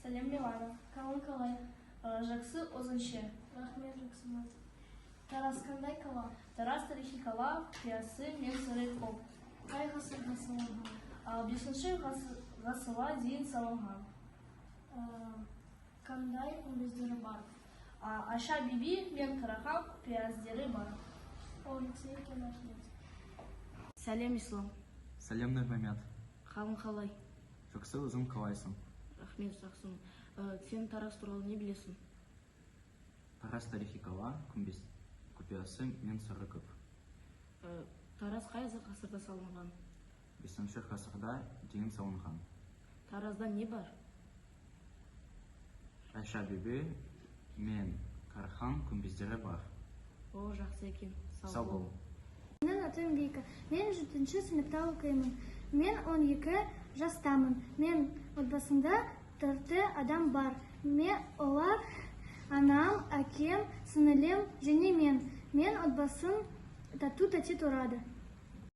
Сәлем, Милана. Қалың қалай? Жақсы өзінше. Рахмет, жақсыма. Тарас қандай қала? Тарас тарихи қала, қиясы мен сыры көп. Қай ғасырда салынған? 5-ші ғасырға дейін салынған. Қандай өңдері бар? Айша биби мен Қарахан пияздері бар. Ол жақсы екен, рахмет. Сәлем, Ислам. Сәлем, Нұрмамет. Қалың қалай? Жақсы, өзің қалайсың? Рахмет, жақсымын. Сен Тарас туралы не білесің? Тарас тарихи қала, күмбез құпиясы мен сыры көп. Тарас қай ғасырда салынған? 5-ші ғасырда дейін салынған. Таразда не бар? Айша биби мен Қарахан күмбездері бар. О, жақсы екен. Сау бол. Менің атым Вика. Мен 7-ші сыныпта оқимын. Мен 12 жастамын. Мен отбасымда 4 адам бар. Мен олар анам, әкем, сіңілім және мен. Мен отбасым тату-тәте тұрады.